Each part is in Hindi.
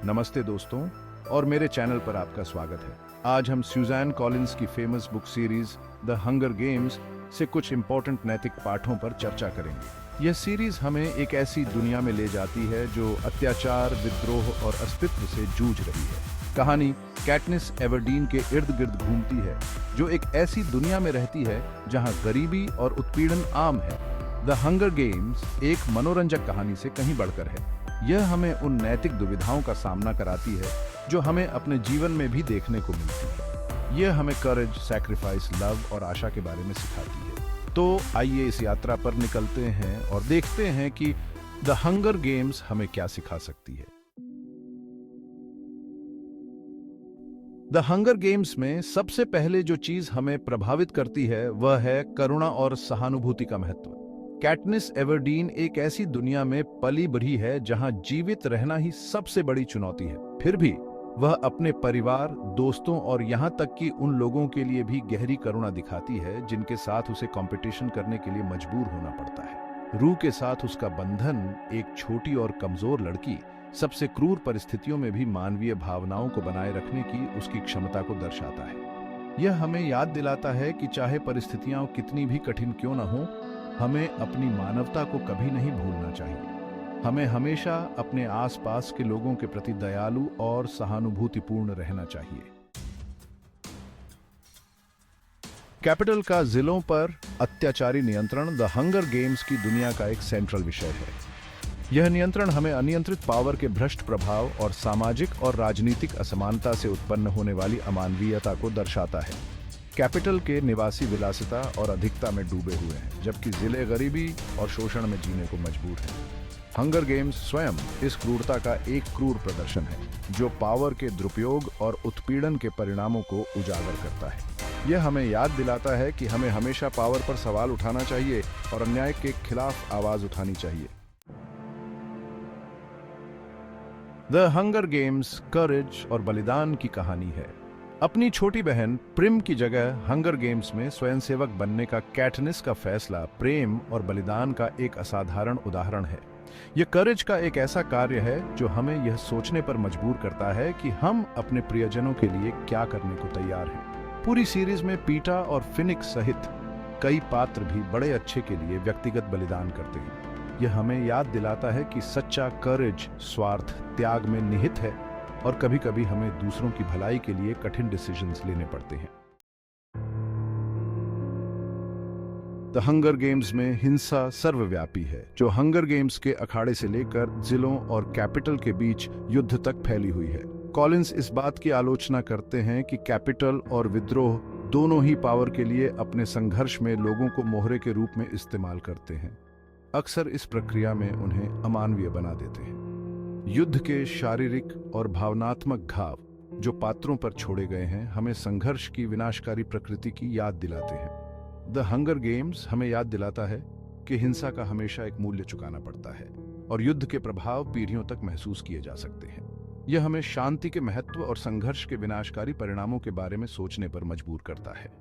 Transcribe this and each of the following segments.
नमस्ते दोस्तों, और मेरे चैनल पर आपका स्वागत है। आज हम सुज़ैन कॉलिंस की famous book series the hunger games से कुछ इंपॉर्टेंट नैतिक पाठों पर चर्चा करेंगे। यह सीरीज हमें एक ऐसी दुनिया में ले जाती है जो अत्याचार, विद्रोह और अस्तित्व से जूझ रही है। कहानी कैटनिस एवरडीन के इर्द गिर्द घूमती है, जो एक ऐसी दुनिया में रहती है जहां गरीबी और उत्पीड़न आम है। द हंगर गेम्स एक मनोरंजक कहानी से कहीं बढ़कर है। यह हमें उन नैतिक दुविधाओं का सामना कराती है जो हमें अपने जीवन में भी देखने को मिलती है। यह हमें करेज, सैक्रिफाइस, लव और आशा के बारे में सिखाती है। तो आइए इस यात्रा पर निकलते हैं और देखते हैं कि द हंगर गेम्स हमें क्या सिखा सकती है। द हंगर गेम्स में सबसे पहले जो चीज हमें प्रभावित करती है वह है करुणा और सहानुभूति का महत्व। कैटनिस एवरडीन एक ऐसी दुनिया में पली बढ़ी है जहां जीवित रहना ही सबसे बड़ी चुनौती है। फिर भी वह अपने परिवार, दोस्तों और यहां तक कि उन लोगों के लिए भी गहरी करुणा दिखाती है जिनके साथ उसे कंपटीशन करने के लिए मजबूर होना पड़ता है। रूह के साथ उसका बंधन, एक छोटी और कमजोर लड़की, सबसे क्रूर परिस्थितियों में भी मानवीय भावनाओं को बनाए रखने की उसकी क्षमता को दर्शाता है। यह हमें याद दिलाता है कि चाहे परिस्थितियां कितनी भी कठिन क्यों न हो, हमें अपनी मानवता को कभी नहीं भूलना चाहिए। हमें हमेशा अपने आसपास के लोगों के प्रति दयालु और सहानुभूतिपूर्ण रहना चाहिए। कैपिटल का जिलों पर अत्याचारी नियंत्रण द हंगर गेम्स की दुनिया का एक सेंट्रल विषय है। यह नियंत्रण हमें अनियंत्रित पावर के भ्रष्ट प्रभाव और सामाजिक और राजनीतिक असमानता से उत्पन्न होने वाली अमानवीयता को दर्शाता है। कैपिटल के निवासी विलासिता और अधिकता में डूबे हुए हैं, जबकि जिले गरीबी और शोषण में जीने को मजबूर हैं। हंगर गेम्स स्वयं इस क्रूरता का एक क्रूर प्रदर्शन है, जो पावर के दुरुपयोग और उत्पीड़न के परिणामों को उजागर करता है। यह हमें याद दिलाता है कि हमें हमेशा पावर पर सवाल उठाना चाहिए और अन्याय के खिलाफ आवाज उठानी चाहिए। द हंगर गेम्स करेज और बलिदान की कहानी है। अपनी छोटी बहन प्रिम की जगह हंगर गेम्स में स्वयंसेवक बनने का कैटनिस का फैसला प्रेम और बलिदान का एक असाधारण उदाहरण है। यह करेज का एक ऐसा कार्य है जो हमें यह सोचने पर मजबूर करता है कि हम अपने प्रियजनों के लिए क्या करने को तैयार हैं। पूरी सीरीज में पीटा और फिनिक्स सहित कई पात्र भी बड़े अच्छे के लिए व्यक्तिगत बलिदान करते हैं। यह हमें याद दिलाता है कि सच्चा करेज स्वार्थ त्याग में निहित है और कभी-कभी हमें दूसरों की भलाई के लिए कठिन डिसीजंस लेने पड़ते हैं। द हंगर गेम्स में हिंसा सर्वव्यापी है, जो हंगर गेम्स के अखाड़े से लेकर जिलों और कैपिटल के बीच युद्ध तक फैली हुई है। कॉलिंस इस बात की आलोचना करते हैं कि कैपिटल और विद्रोह दोनों ही पावर के लिए अपने संघर्ष में लोगों को मोहरे के रूप में इस्तेमाल करते हैं। अक्सर इस प्रक्रिया में उन्हें अमानवीय बना देते हैं। युद्ध के शारीरिक और भावनात्मक घाव जो पात्रों पर छोड़े गए हैं, हमें संघर्ष की विनाशकारी प्रकृति की याद दिलाते हैं। द हंगर गेम्स हमें याद दिलाता है कि हिंसा का हमेशा एक मूल्य चुकाना पड़ता है और युद्ध के प्रभाव पीढ़ियों तक महसूस किए जा सकते हैं। यह हमें शांति के महत्व और संघर्ष के विनाशकारी परिणामों के बारे में सोचने पर मजबूर करता है।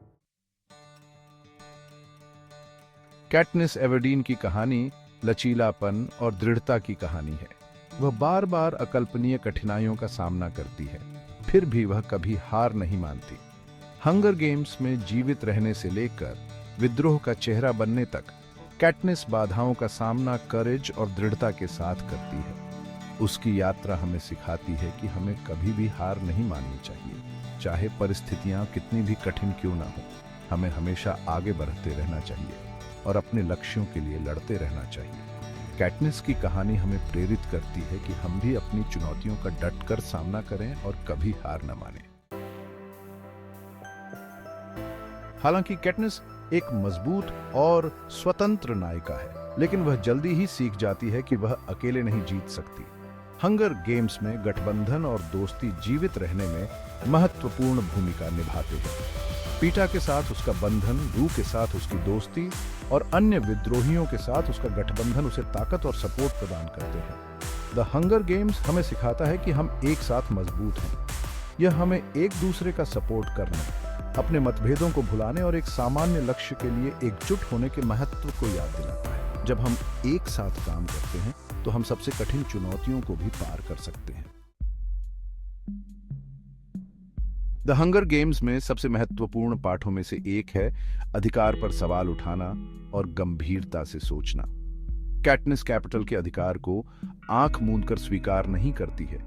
कैटनिस एवरडीन की कहानी लचीलापन और दृढ़ता की कहानी है। वह बार बार अकल्पनीय कठिनाइयों का सामना करती है, फिर भी वह कभी हार नहीं मानती। हंगर गेम्स में जीवित रहने से लेकर विद्रोह का चेहरा बनने तक कैटनिस बाधाओं का सामना करेज और दृढ़ता के साथ करती है। उसकी यात्रा हमें सिखाती है कि हमें कभी भी हार नहीं माननी चाहिए। चाहे परिस्थितियां कितनी भी कठिन क्यों ना हो, हमें हमेशा आगे बढ़ते रहना चाहिए और अपने लक्ष्यों के लिए लड़ते रहना चाहिए। कैटनिस की कहानी हमें प्रेरित करती है कि हम भी अपनी चुनौतियों का डटकर सामना करें और कभी हार न मानें। हालांकि कैटनिस एक मजबूत और स्वतंत्र नायिका है, लेकिन वह जल्दी ही सीख जाती है कि वह अकेले नहीं जीत सकती। हंगर गेम्स में गठबंधन और दोस्ती जीवित रहने में महत्वपूर्ण भूमिका निभाते हैं। पीटा के साथ उसका बंधन, रू के साथ उसकी दोस्ती और अन्य विद्रोहियों के साथ उसका गठबंधन उसे ताकत और सपोर्ट प्रदान करते हैं। द हंगर गेम्स हमें सिखाता है कि हम एक साथ मजबूत हैं। यह हमें एक दूसरे का सपोर्ट करने, अपने मतभेदों को भुलाने और एक सामान्य लक्ष्य के लिए एकजुट होने के महत्व को याद दिलाता है। जब हम एक साथ काम करते हैं तो हम सबसे कठिन चुनौतियों को भी पार कर सकते हैं। द हंगर गेम्स में सबसे महत्वपूर्ण पाठों में से एक है अधिकार पर सवाल उठाना और गंभीरता से सोचना। कैटनिस कैपिटल के अधिकार को आंख मूंद कर स्वीकार नहीं करती है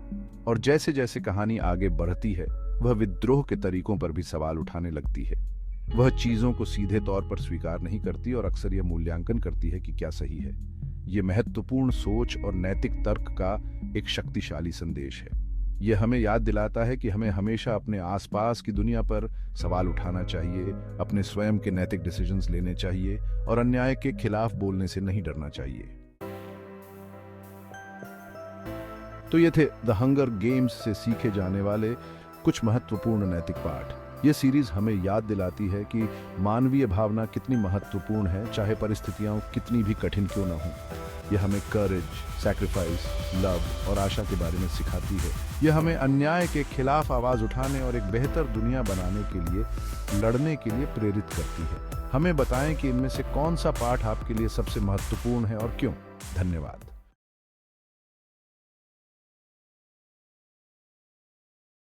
और जैसे जैसे कहानी आगे बढ़ती है वह विद्रोह के तरीकों पर भी सवाल उठाने लगती है। वह चीजों को सीधे तौर पर स्वीकार नहीं करती और अक्सर यह मूल्यांकन करती है कि क्या सही है। यह महत्वपूर्ण सोच और नैतिक तर्क का एक शक्तिशाली संदेश है। यह हमें याद दिलाता है कि हमें हमेशा अपने आसपास की दुनिया पर सवाल उठाना चाहिए, अपने स्वयं के नैतिक डिसीजंस लेने चाहिए और अन्याय के खिलाफ बोलने से नहीं डरना चाहिए। तो ये थे द हंगर गेम्स से सीखे जाने वाले कुछ महत्वपूर्ण नैतिक पाठ। यह सीरीज हमें याद दिलाती है कि मानवीय भावना कितनी महत्वपूर्ण है, चाहे परिस्थितियां कितनी भी कठिन क्यों न हो। यह हमें करेज, सैक्रिफाइस, लव और आशा के बारे में सिखाती है। यह हमें अन्याय के खिलाफ आवाज उठाने और एक बेहतर दुनिया बनाने के लिए लड़ने के लिए प्रेरित करती है। हमें बताएं कि इनमें से कौन सा पाठ आपके लिए सबसे महत्वपूर्ण है और क्यों। धन्यवाद।